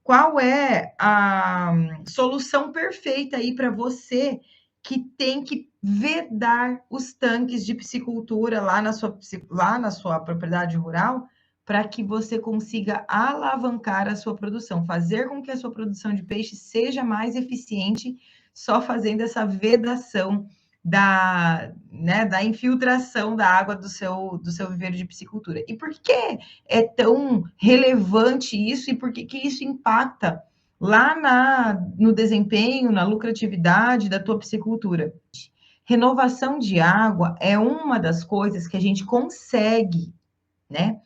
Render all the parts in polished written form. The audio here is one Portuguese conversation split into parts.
qual é a solução perfeita aí para você que tem que vedar os tanques de piscicultura lá na sua propriedade rural, para que você consiga alavancar a sua produção, fazer com que a sua produção de peixe seja mais eficiente, só fazendo essa vedação da infiltração da água do seu viveiro de piscicultura. E por que é tão relevante isso e por que isso impacta lá no desempenho, na lucratividade da tua piscicultura? Renovação de água é uma das coisas que a gente consegue, né?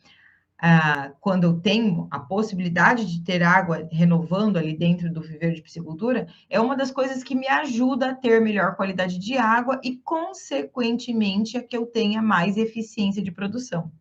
Quando eu tenho a possibilidade de ter água renovando ali dentro do viveiro de piscicultura, é uma das coisas que me ajuda a ter melhor qualidade de água e, consequentemente, a que eu tenha mais eficiência de produção.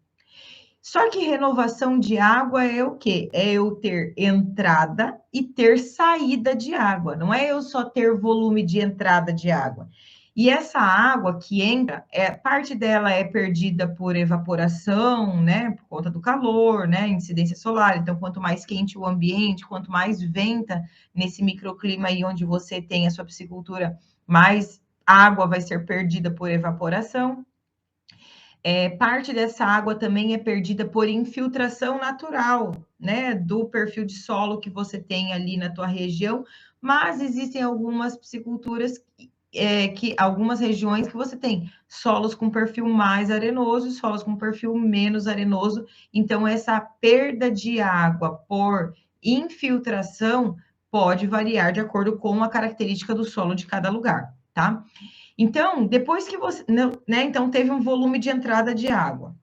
Só que renovação de água é o quê? É eu ter entrada e ter saída de água. Não é eu só ter volume de entrada de água. E essa água que entra, parte dela é perdida por evaporação, né? Por conta do calor, né? Incidência solar. Então, quanto mais quente o ambiente, quanto mais venta nesse microclima aí onde você tem a sua piscicultura, mais água vai ser perdida por evaporação. Parte dessa água também é perdida por infiltração natural, né, do perfil de solo que você tem ali na tua região, mas existem algumas pisciculturas, algumas regiões que você tem solos com perfil mais arenoso e solos com perfil menos arenoso, então essa perda de água por infiltração pode variar de acordo com a característica do solo de cada lugar, tá? Então, depois que você, né, então teve um volume de entrada de água.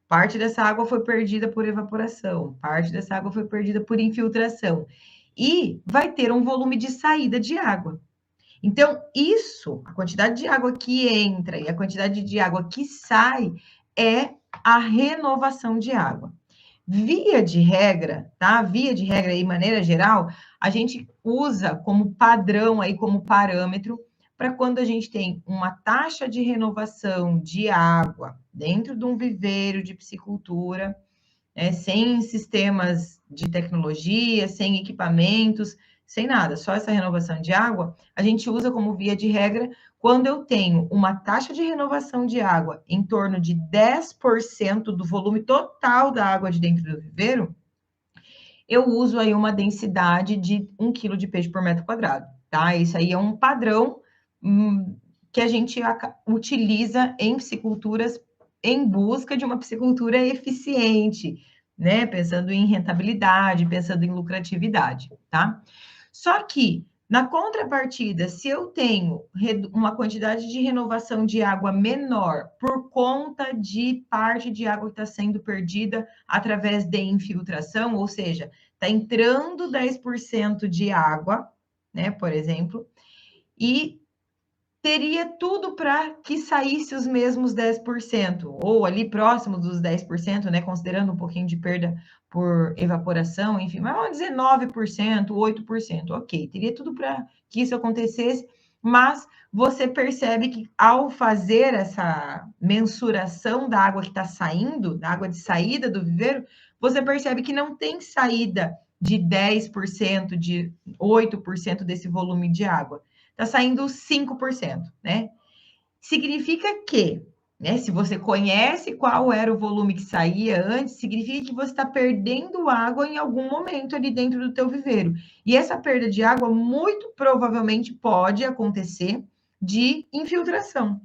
Parte dessa água foi perdida por evaporação, parte dessa água foi perdida por infiltração. E vai ter um volume de saída de água. Então, isso, a quantidade de água que entra e a quantidade de água que sai é a renovação de água. Via de regra, tá? Via de regra e maneira geral, a gente usa como padrão aí, como parâmetro, para quando a gente tem uma taxa de renovação de água dentro de um viveiro de piscicultura, né, sem sistemas de tecnologia, sem equipamentos, sem nada, só essa renovação de água, a gente usa como via de regra quando eu tenho uma taxa de renovação de água em torno de 10% do volume total da água de dentro do viveiro, eu uso aí uma densidade de 1 quilo de peixe por metro quadrado, tá? Isso aí é um padrão que a gente utiliza em pisciculturas em busca de uma piscicultura eficiente, né? Pensando em rentabilidade, pensando em lucratividade, tá? Só que, na contrapartida, se eu tenho uma quantidade de renovação de água menor por conta de parte de água que está sendo perdida através de infiltração, ou seja, está entrando 10% de água, né, por exemplo, e teria tudo para que saísse os mesmos 10%, ou ali próximo dos 10%, né, considerando um pouquinho de perda por evaporação, enfim, mas vamos dizer 9%, 8%, ok, teria tudo para que isso acontecesse, mas você percebe que ao fazer essa mensuração da água que está saindo, da água de saída do viveiro, você percebe que não tem saída de 10%, de 8% desse volume de água. Está saindo 5%, né? Significa que, né, se você conhece qual era o volume que saía antes, significa que você está perdendo água em algum momento ali dentro do teu viveiro. E essa perda de água muito provavelmente pode acontecer de infiltração.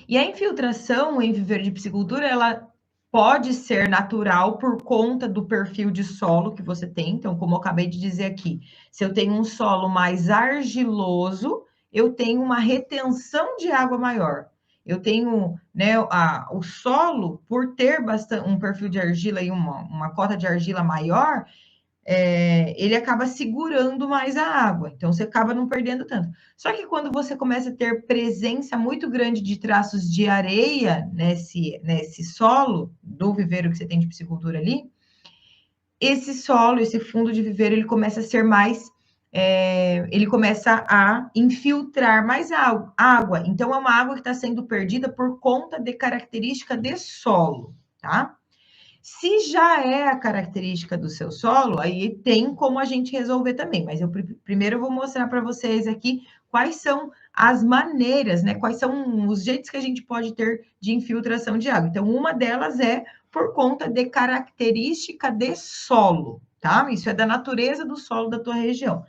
E a infiltração em viveiro de piscicultura, ela pode ser natural por conta do perfil de solo que você tem. Então, como eu acabei de dizer aqui, se eu tenho um solo mais argiloso, eu tenho uma retenção de água maior. Eu tenho, né, o solo, por ter bastante, um perfil de argila e uma cota de argila maior, ele acaba segurando mais a água, então você acaba não perdendo tanto. Só que quando você começa a ter presença muito grande de traços de areia nesse solo do viveiro que você tem de piscicultura ali, esse solo, esse fundo de viveiro, ele começa a ser mais, ele começa a infiltrar mais água. Então, é uma água que está sendo perdida por conta de característica de solo, tá? Se já é a característica do seu solo, aí tem como a gente resolver também, mas eu primeiro eu vou mostrar para vocês aqui quais são as maneiras, né? Quais são os jeitos que a gente pode ter de infiltração de água. Então, uma delas é por conta de característica de solo, tá? Isso é da natureza do solo da tua região.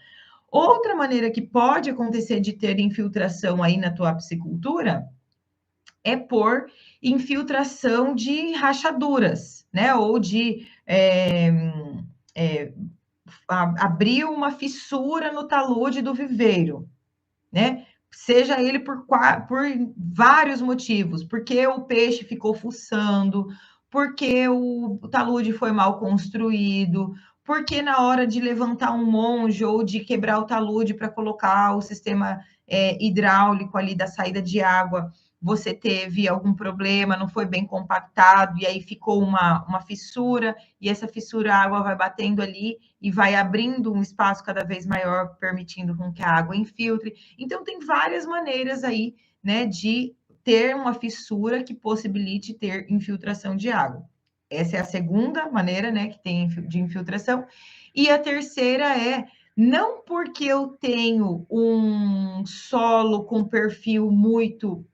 Outra maneira que pode acontecer de ter infiltração aí na tua piscicultura é por infiltração de rachaduras, né? Ou de abrir uma fissura no talude do viveiro, né? Seja ele por vários motivos, porque o peixe ficou fuçando, porque o talude foi mal construído, porque na hora de levantar um monge ou de quebrar o talude para colocar o sistema hidráulico ali da saída de água, você teve algum problema, não foi bem compactado, e aí ficou uma fissura, e essa fissura a água vai batendo ali e vai abrindo um espaço cada vez maior, permitindo com que a água infiltre. Então, tem várias maneiras aí, né, de ter uma fissura que possibilite ter infiltração de água. Essa é a segunda maneira, né, que tem de infiltração. E a terceira é não porque eu tenho um solo com perfil muito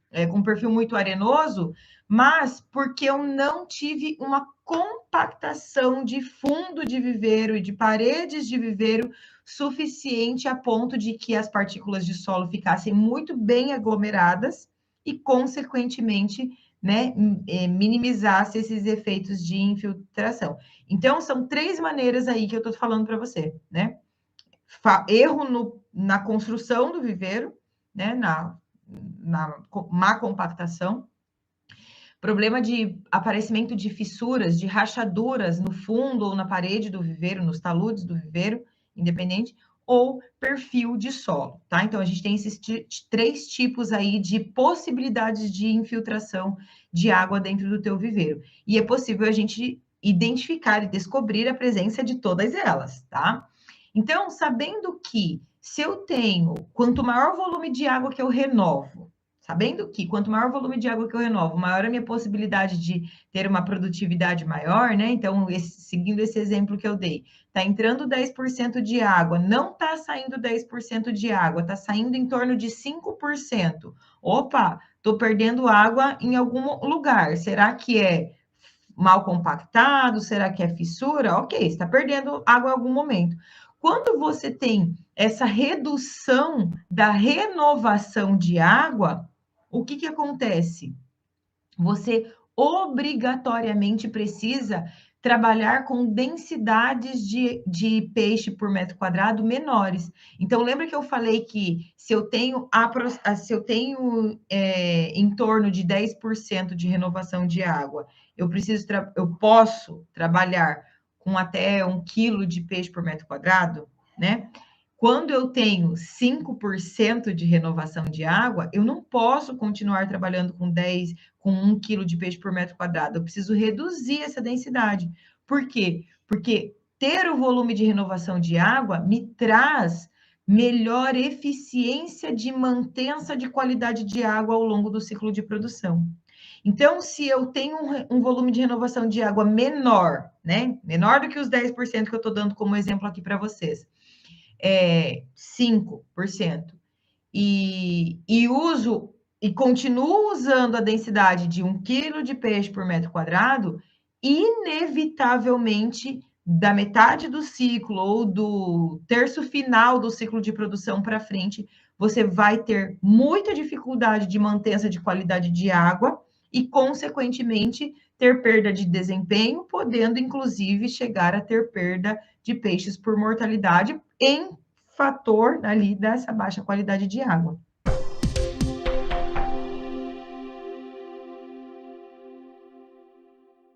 arenoso, mas porque eu não tive uma compactação de fundo de viveiro e de paredes de viveiro suficiente a ponto de que as partículas de solo ficassem muito bem aglomeradas e, consequentemente, né, minimizasse esses efeitos de infiltração. Então, são 3 maneiras aí que eu estou falando para você, né? Erro na construção do viveiro, né, na má compactação, problema de aparecimento de fissuras, de rachaduras no fundo ou na parede do viveiro, nos taludes do viveiro, independente, ou perfil de solo, tá? Então, a gente tem esses 3 tipos aí de possibilidades de infiltração de água dentro do teu viveiro. E é possível a gente identificar e descobrir a presença de todas elas, tá? Então, sabendo que se eu tenho, quanto maior o volume de água que eu renovo, sabendo que quanto maior o volume de água que eu renovo, maior a minha possibilidade de ter uma produtividade maior, né? Então, seguindo esse exemplo que eu dei, tá entrando 10% de água, não tá saindo 10% de água, tá saindo em torno de 5%. Opa, tô perdendo água em algum lugar. Será que é mal compactado? Será que é fissura? Ok, está perdendo água em algum momento. Quando você tem essa redução da renovação de água, o que acontece? Você obrigatoriamente precisa trabalhar com densidades de peixe por metro quadrado menores. Então, lembra que eu falei que se eu tenho, em torno de 10% de renovação de água, eu posso trabalhar com até 1 quilo de peixe por metro quadrado, né? Quando eu tenho 5% de renovação de água, eu não posso continuar trabalhando com 1 quilo de peixe por metro quadrado. Eu preciso reduzir essa densidade. Por quê? Porque ter o volume de renovação de água me traz melhor eficiência de mantença de qualidade de água ao longo do ciclo de produção. Então, se eu tenho um volume de renovação de água menor, né? Menor do que os 10% que eu estou dando como exemplo aqui para vocês, 5%, e continuo usando a densidade de 1 quilo de peixe por metro quadrado, inevitavelmente, da metade do ciclo ou do terço final do ciclo de produção para frente, você vai ter muita dificuldade de mantença de qualidade de água e, consequentemente, ter perda de desempenho, podendo, inclusive, chegar a ter perda de peixes por mortalidade em fator ali dessa baixa qualidade de água,